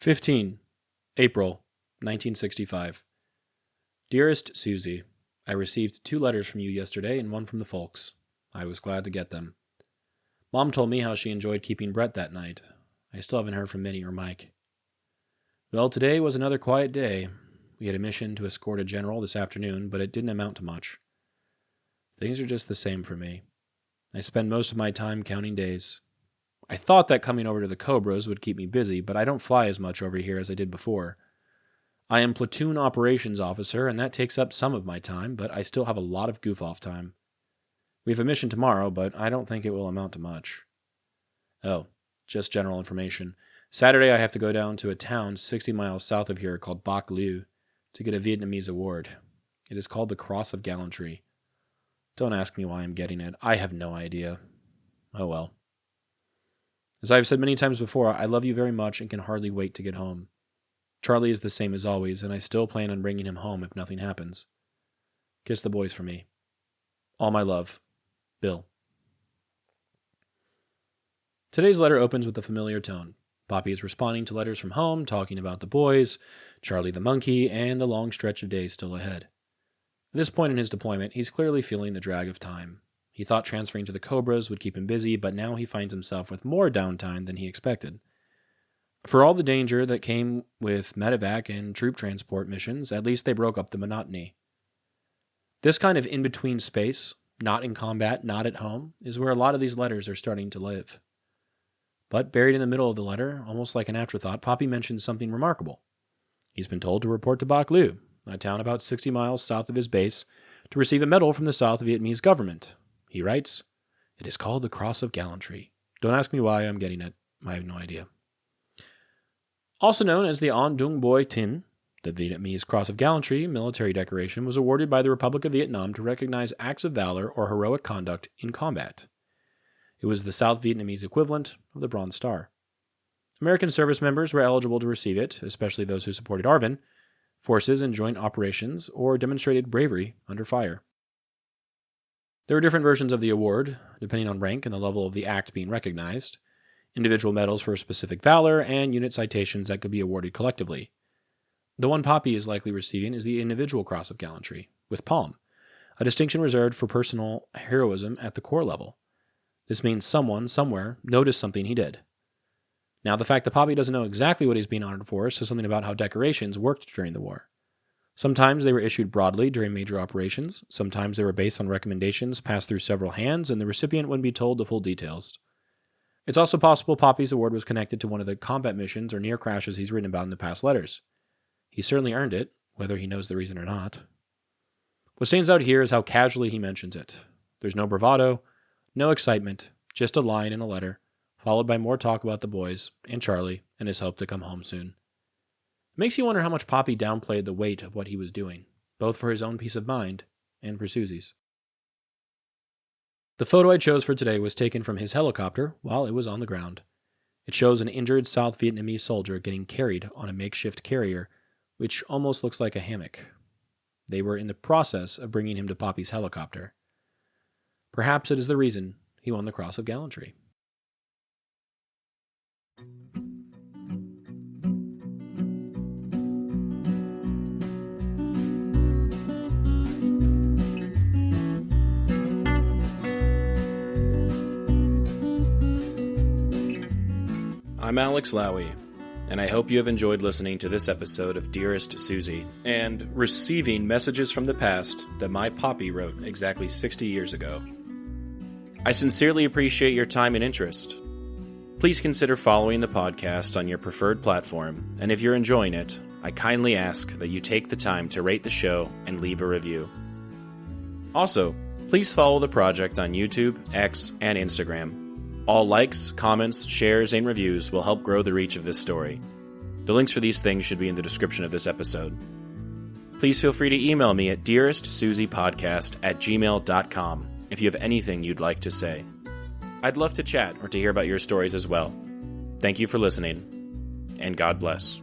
15. April, 1965. Dearest Suzie, I received 2 letters from you yesterday and 1 from the folks. I was glad to get them. Mom told me how she enjoyed keeping Brett that night. I still haven't heard from Minnie or Mike. Well, today was another quiet day. We had a mission to escort a general this afternoon, but it didn't amount to much. Things are just the same for me. I spend most of my time counting days. I thought that coming over to the Cobras would keep me busy, but I don't fly as much over here as I did before. I am platoon operations officer, and that takes up some of my time, but I still have a lot of goof-off time. We have a mission tomorrow, but I don't think it will amount to much. Oh, just general information. Saturday I have to go down to a town 60 miles south of here called Bac Lieu to get a Vietnamese award. It is called the Cross of Gallantry. Don't ask me why I'm getting it. I have no idea. Oh well. As I've said many times before, I love you very much and can hardly wait to get home. Charlie is the same as always, and I still plan on bringing him home if nothing happens. Kiss the boys for me. All my love. Bill. Today's letter opens with a familiar tone. Poppy is responding to letters from home, talking about the boys, Charlie the monkey, and the long stretch of days still ahead. At this point in his deployment, he's clearly feeling the drag of time. He thought transferring to the Cobras would keep him busy, but now he finds himself with more downtime than he expected. For all the danger that came with medevac and troop transport missions, at least they broke up the monotony. This kind of in-between space, not in combat, not at home, is where a lot of these letters are starting to live. But buried in the middle of the letter, almost like an afterthought, Poppy mentions something remarkable. He's been told to report to Bac Lieu, a town about 60 miles south of his base, to receive a medal from the South Vietnamese government. He writes, "It is called the Cross of Gallantry. Don't ask me why I'm getting it. I have no idea." Also known as the Anh Dũng Bội Tinh, the Vietnamese Cross of Gallantry military decoration was awarded by the Republic of Vietnam to recognize acts of valor or heroic conduct in combat. It was the South Vietnamese equivalent of the Bronze Star. American service members were eligible to receive it, especially those who supported ARVN, forces in joint operations, or demonstrated bravery under fire. There were different versions of the award, depending on rank and the level of the act being recognized, individual medals for specific valor, and unit citations that could be awarded collectively. The one Poppy is likely receiving is the individual Cross of Gallantry, with Palm, a distinction reserved for personal heroism at the corps level. This means someone, somewhere, noticed something he did. Now, the fact that Poppy doesn't know exactly what he's being honored for says something about how decorations worked during the war. Sometimes they were issued broadly during major operations, sometimes they were based on recommendations passed through several hands, and the recipient wouldn't be told the full details. It's also possible Poppy's award was connected to one of the combat missions or near crashes he's written about in the past letters. He certainly earned it, whether he knows the reason or not. What stands out here is how casually he mentions it. There's no bravado, no excitement, just a line in a letter, followed by more talk about the boys and Charlie and his hope to come home soon. It makes you wonder how much Poppy downplayed the weight of what he was doing, both for his own peace of mind and for Susie's. The photo I chose for today was taken from his helicopter while it was on the ground. It shows an injured South Vietnamese soldier getting carried on a makeshift carrier, which almost looks like a hammock. They were in the process of bringing him to Poppy's helicopter. Perhaps it is the reason he won the Cross of Gallantry. I'm Alex Lowy, and I hope you have enjoyed listening to this episode of Dearest Suzie, and receiving messages from the past that my Poppy wrote exactly 60 years ago. I sincerely appreciate your time and interest. Please consider following the podcast on your preferred platform, and if you're enjoying it, I kindly ask that you take the time to rate the show and leave a review. Also, please follow the project on YouTube, X, and Instagram. All likes, comments, shares, and reviews will help grow the reach of this story. The links for these things should be in the description of this episode. Please feel free to email me at dearestsuziepodcast@gmail.com if you have anything you'd like to say. I'd love to chat or to hear about your stories as well. Thank you for listening, and God bless.